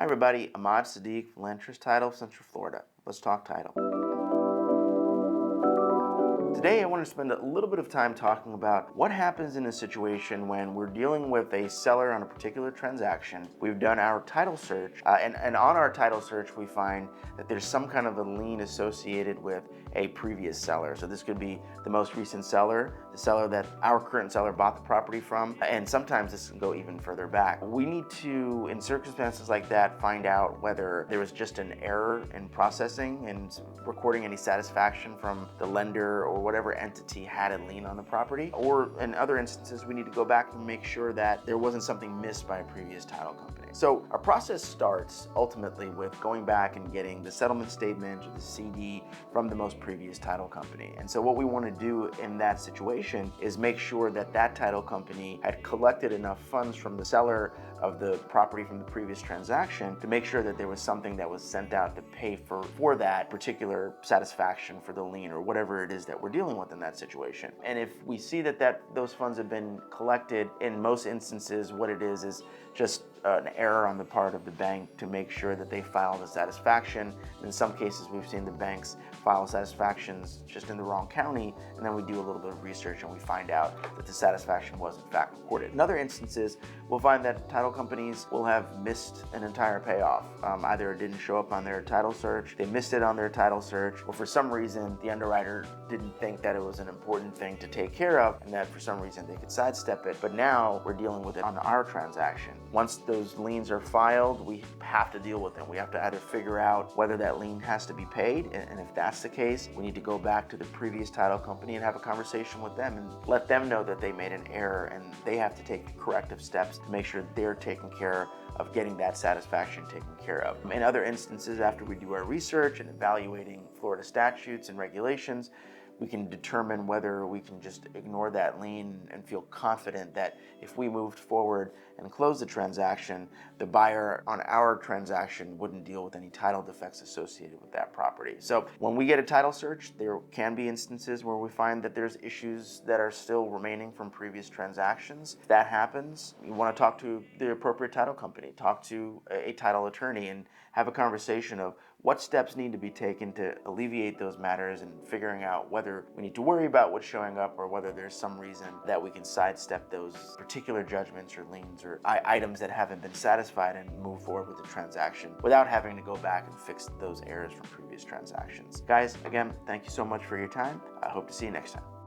Hi everybody, Ahmad Sadiq from Lien Title, Central Florida. Let's talk title. Today I want to spend a little bit of time talking about what happens in a situation when we're dealing with a seller on a particular transaction. We've done our title search, and on our title search we find that there's some kind of a lien associated with a previous seller. So this could be the most recent seller, the seller that our current seller bought the property from, and sometimes this can go even further back. We need to, in circumstances like that, find out whether there was just an error in processing and recording any satisfaction from the lender or whatever entity had a lien on the property, or in other instances we need to go back and make sure that there wasn't something missed by a previous title company. So our process starts ultimately with going back and getting the settlement statement or the CD from the most previous title company. And so what we want to do in that situation is make sure that that title company had collected enough funds from the seller of the property from the previous transaction to make sure that there was something that was sent out to pay for that particular satisfaction for the lien or whatever it is that we're dealing with in that situation. And if we see that those funds have been collected, in most instances what it is just an error on the part of the bank to make sure that they file the satisfaction. In some cases we've seen the banks file satisfactions just in the wrong county, and then we do a little bit of research and we find out that the satisfaction was in fact recorded. In other instances, we'll find that title companies will have missed an entire payoff. Either it didn't show up on their title search, they missed it on their title search, or for some reason the underwriter didn't think that it was an important thing to take care of and that for some reason they could sidestep it. But now we're dealing with it on our transaction. Once those liens are filed, we have to deal with them. We have to either figure out whether that lien has to be paid, and if that's the case, we need to go back to the previous title company and have a conversation with them and let them know that they made an error and they have to take corrective steps to make sure they're taking care of getting that satisfaction taken care of. In other instances, after we do our research and evaluating Florida statutes and regulations, we can determine whether we can just ignore that lien and feel confident that if we moved forward and closed the transaction, the buyer on our transaction wouldn't deal with any title defects associated with that property. So when we get a title search, there can be instances where we find that there's issues that are still remaining from previous transactions. If that happens, you want to talk to the appropriate title company, talk to a title attorney, and have a conversation of what steps need to be taken to alleviate those matters and figuring out whether we need to worry about what's showing up or whether there's some reason that we can sidestep those particular judgments or liens or items that haven't been satisfied and move forward with the transaction without having to go back and fix those errors from previous transactions. Guys, again, thank you so much for your time. I hope to see you next time.